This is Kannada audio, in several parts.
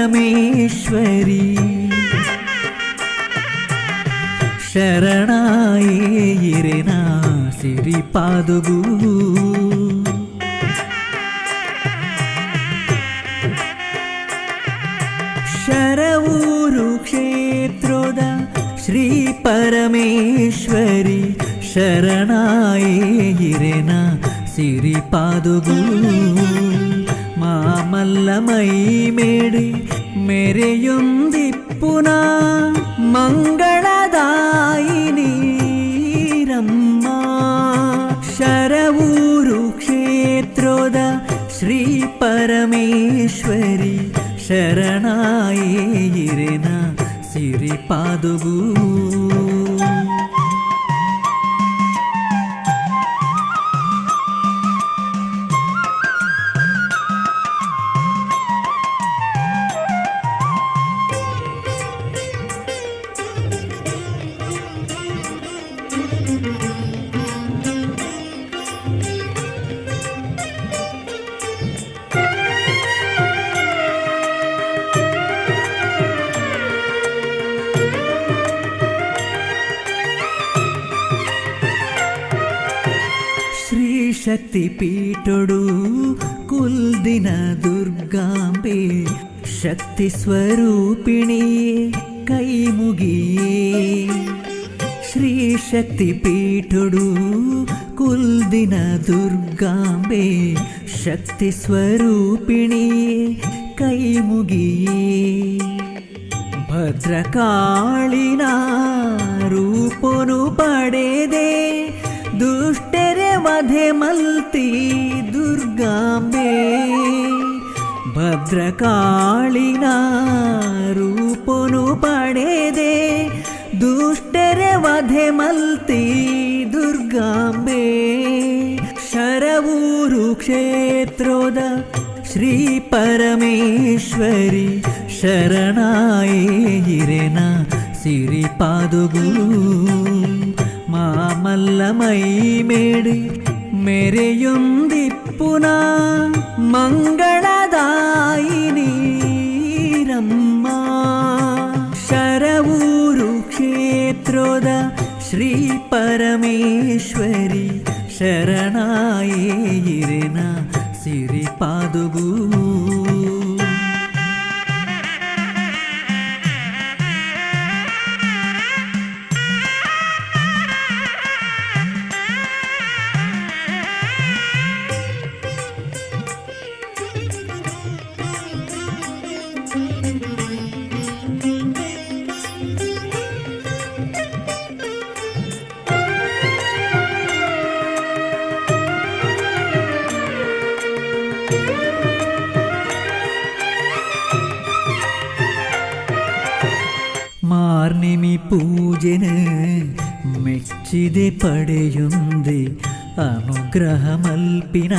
ಪರಮೇಶ್ವರಿ ಶರಣಾಯಿರೆನ ಸಿರಿಪಾದುಗೂ ಶರವೂರು ಕ್ಷೇತ್ರದ ಶ್ರೀ ಪರಮೇಶ್ವರಿ ಶರಣಾಯಿರೆನ ಸಿರಿಪಾದುಗೂ ಮಾಮಲ್ಲ ಮೈ ಮೇಡಿ ಮೆರೆಯೊಂದಿಪ್ಪುನ ಮಂಗಳದಾಯಿನಿ ರಮ್ಮ ಶರವೂರು ಕ್ಷೇತ್ರದ ಶ್ರೀ ಪರಮೇಶ್ವರಿ ಶರಣಾಯಿರೆನ ಸಿರಿಪಾದುಗೂ ಶಕ್ತಿಪೀಠೊಡು ಕುಲ್ದಿನ ದುರ್ಗಾಂಬೆ ಶಕ್ತಿ ಸ್ವರೂಪಿಣಿಯೇ ಕೈ ಮುಗಿಯೇ ಶ್ರೀ ಶಕ್ತಿಪೀಠೊಡು ಕುಲ್ದಿನ ದುರ್ಗಾಂಬೆ ಶಕ್ತಿ ಸ್ವರೂಪಿಣಿಯೇ ಕೈ ಮುಗಿಯೇ ಭದ್ರಕಾಳಿನ ರೂಪನು ಪಡೆದೆ ದುಷ್ಟರೆ ವಧೆ ಮಲ್ತಿ ದುರ್ಗಾಂಬೆ ಭದ್ರಕಾಳಿನ ರೂಪನು ಪಡೆದೆ ದುಷ್ಟರೆ ವಧೆ ಮಲ್ತಿ ದುರ್ಗಾಂಬೆ ಶರವೂರು ಕ್ಷೇತ್ರದ ಶ್ರೀ ಪರಮೇಶ್ವರಿ ಶರಣಾಯಿರೆನ ಸಿರಿಪಾದುಗೂ ಮಾಮಲ್ಲ ಮೈ ಮೇಡಿ ಮೆರೆಯೊಂದಿಪ್ಪುನ ಮಂಗಳದಾಯಿನಿ ರಮ್ಮ ಶರವೂರು ಕ್ಷೇತ್ರದ ಶ್ರೀ ಪರಮೇಶ್ವರಿ ಶರಣಾಯಿರೆನ ಸಿರಿಪಾದುಗೂ മാർനിമി പൂജന് മെച്ചിതെ പടയുന്തി അനുഗ്രഹമൽപിന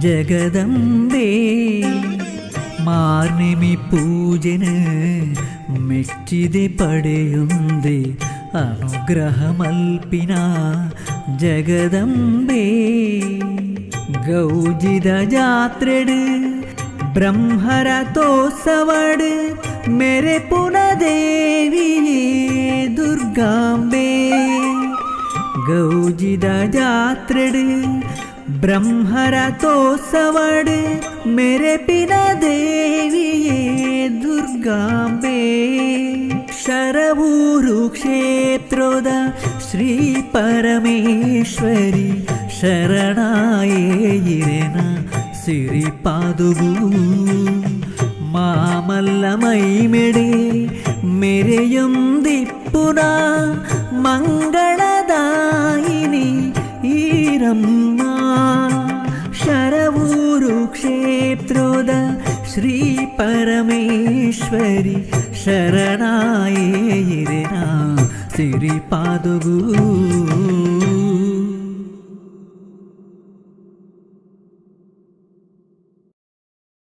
ജഗദംബേ മാർനിമി പൂജന് മെച്ചിದೆ പടയുന്തി അനുഗ്രഹമൽപിന ജഗദംബേ ಗೌಜಿದ ಜಾತ್ರೆಡು ಬ್ರಹ್ಮರಥೋತ್ಸವಡು मेरे पुनदेविये दुर्गांबे ಗೌಜಿದ ಜಾತ್ರೆಡು ಬ್ರಹ್ಮರಥೋತ್ಸವಡು मेरे पिनदेविये दुर्गांबे ಶರವೂರು ಕ್ಷೇತ್ರದ ಶ್ರೀ ಪರಮೇಶ್ವರಿ ಶರಣಾಯಿರೆನ ಸಿರಿಪಾದುಗೂ ಮಾಮಲ್ಲ ಮೈ ಮೆಡೆ ಮೆರೆಯೊಂದಿಪ್ಪುನ ಮಂಗಳದಾಯಿನಿ ಈರಮ್ಮ ಶರವೂರು ಕ್ಷೇತ್ರದ ಶ್ರೀ ಪರಮೇಶ್ವರಿ ಶರಣಾಯಿರೆನ ಸಿರಿಪಾದುಗೂ